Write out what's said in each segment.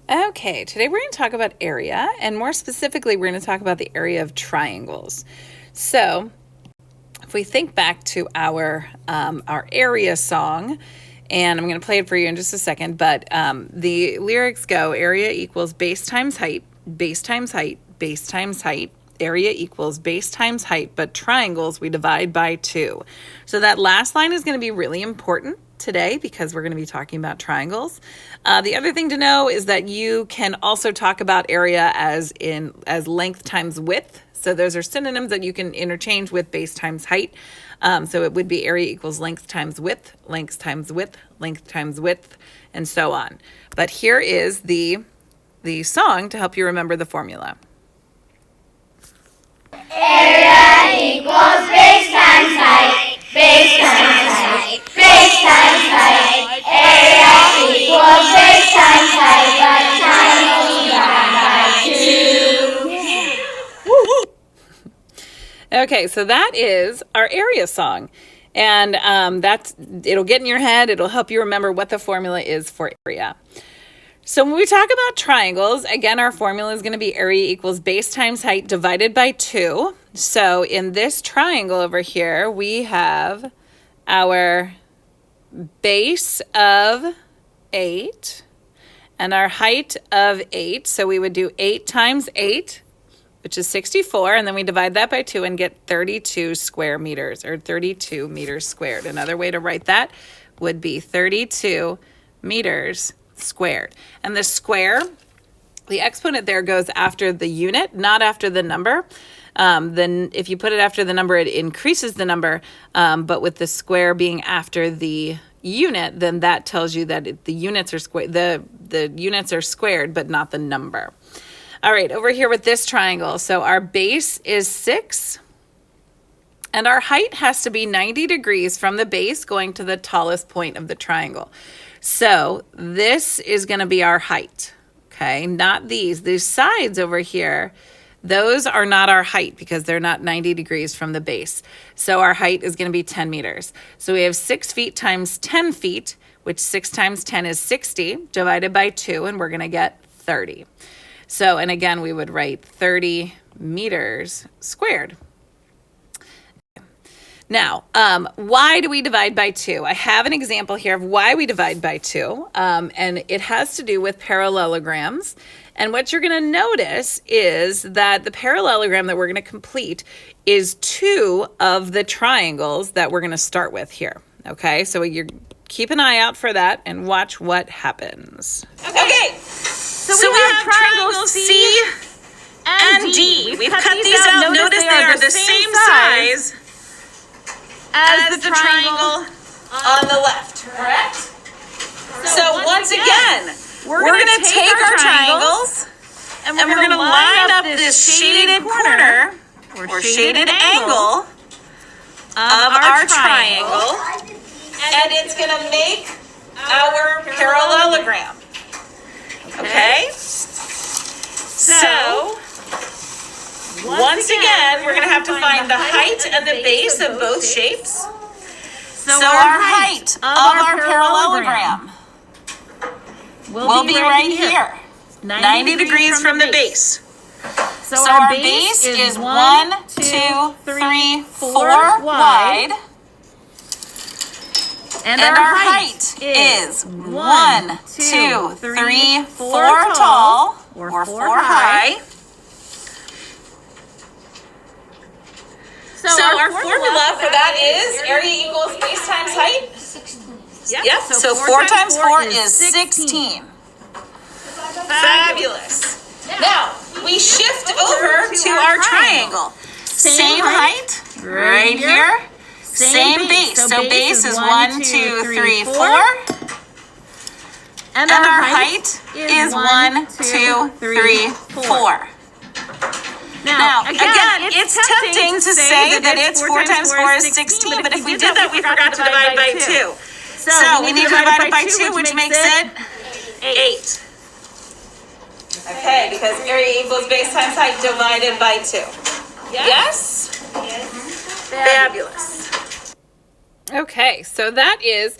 Okay, today we're going to talk about area, and more specifically, we're going to talk about the area of triangles. So, if we think back to our area song, and I'm going to play it for you in just a second, but the lyrics go: area equals base times height, base times height, base times height. Area equals base times height, but triangles we divide by 2. So that last line is going to be really important today because we're going to be talking about triangles. The other thing to know is that you can also talk about area as length times width. So those are synonyms that you can interchange with base times height. So it would be area equals length times width, length times width, length times width, and so on. But here is the song to help you remember the formula. Area equals base times height, base times height, base times height. Area equals base times height, but triangles divide by 2. Okay, so that is our area song. And it'll get in your head. It'll help you remember what the formula is for area. So when we talk about triangles, again, our formula is going to be area equals base times height divided by 2. So in this triangle over here, we have our base of 8 and our height of 8. So we would do 8 times 8, which is 64, and then we divide that by 2 and get 32 square meters, or 32 meters squared. Another way to write that would be 32 meters squared. And the square, the exponent there goes after the unit, not after the number. Then if you put it after the number, it increases the number. But with the square being after the unit, then that tells you that the units are squared. The units are squared, but not the number. All right, over here with this triangle. So our base is 6. And our height has to be 90 degrees from the base going to the tallest point of the triangle. So this is going to be our height, okay? Not these. These sides over here, those are not our height because they're not 90 degrees from the base. So our height is going to be 10 meters. So we have 6 feet times 10 feet, which 6 times 10 is 60, divided by 2, and we're going to get 30. So, and again, we would write 30 meters squared. Now, why do we divide by 2? I have an example here of why we divide by 2, and it has to do with parallelograms. And what you're going to notice is that the parallelogram that we're going to complete is 2 of the triangles that we're going to start with here. Okay, so you keep an eye out for that and watch what happens. Okay, so we have triangles C and D. We've cut these out. Notice they are the same size as the triangle on the left, correct? So once again, we're going to take our triangles and we're going to line up this shaded corner or shaded angle of our triangle, and it's going to make our parallelogram. Okay? So once again, we're going to have to find the height and the base of both shapes. So our height of our parallelogram will be right here, 90 degrees from the base. So our base is 1, 2, 3, 4 wide. And our height is 1, 2, 3, 4 tall, or 4 high. So our formula for that is area equals base times height. 16. Yep. So 4 times 4 is 16. Fabulous. Now, we shift over to our triangle. Same height, right here. Same base. So base is 1, 2, 3, 4. And our height is 1, 2, 3, 4. Now, again, it's tempting to say that it's 4 times 4 is 16, but if we did that, we forgot to divide by 2. So we need to divide it by 2, which makes it 8. Okay, because area equals base times height divided by 2. Yes? Yes. Fabulous. Okay, so that is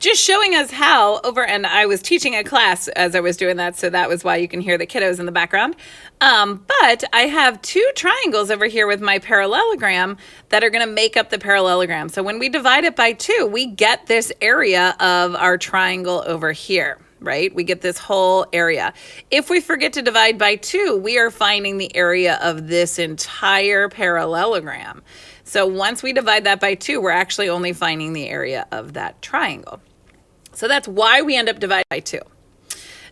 just showing us how and I was teaching a class as I was doing that, so that was why you can hear the kiddos in the background. But I have two triangles over here with my parallelogram that are going to make up the parallelogram. So when we divide it by 2, we get this area of our triangle over here, right? We get this whole area. If we forget to divide by 2, we are finding the area of this entire parallelogram. So once we divide that by 2, we're actually only finding the area of that triangle. So that's why we end up dividing by 2.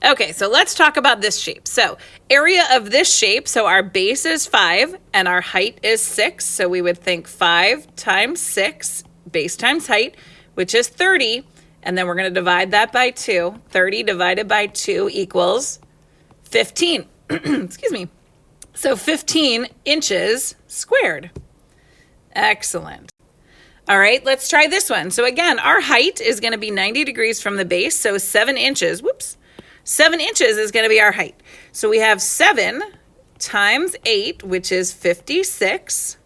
Okay, so let's talk about this shape. So area of this shape, so our base is 5 and our height is 6. So we would think 5 times 6, base times height, which is 30. And then we're going to divide that by 2. 30 divided by 2 equals 15. Excuse me. So 15 inches squared. Excellent. All right, let's try this one. So again, our height is going to be 90 degrees from the base. So 7 inches, 7 inches is going to be our height. So we have 7 times 8, which is 56.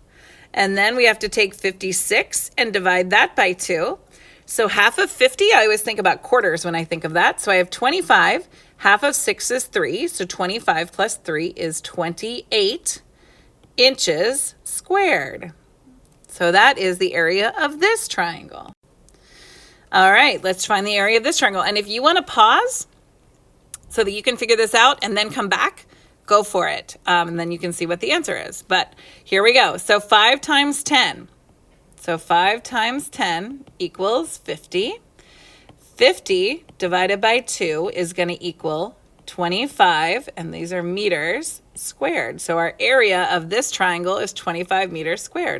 And then we have to take 56 and divide that by 2. So half of 50, I always think about quarters when I think of that. So I have 25. Half of 6 is 3. So 25 plus 3 is 28 inches squared. So that is the area of this triangle. All right, let's find the area of this triangle. And if you want to pause so that you can figure this out and then come back, go for it. And then you can see what the answer is. But here we go. So 5 times 10. So 5 times 10 equals 50. 50 divided by 2 is going to equal 25, and these are meters squared. So our area of this triangle is 25 meters squared.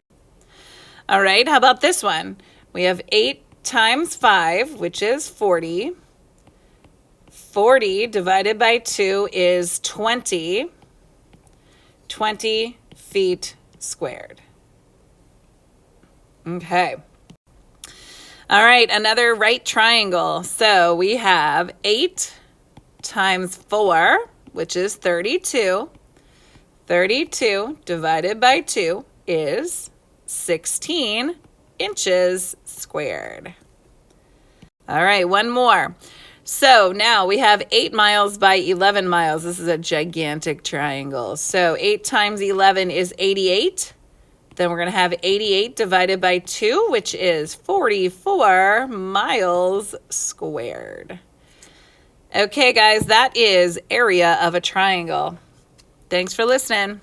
All right, how about this one? We have 8 times 5, which is 40. 40 divided by 2 is 20. 20 feet squared. Okay. All right, another right triangle. So we have 8 times 4, which is 32. 32 divided by 2 is 16 inches squared. All right, one more. So now we have 8 miles by 11 miles. This is a gigantic triangle. So 8 times 11 is 88. Then we're going to have 88 divided by 2, which is 44 miles squared. Okay, guys, that is area of a triangle. Thanks for listening.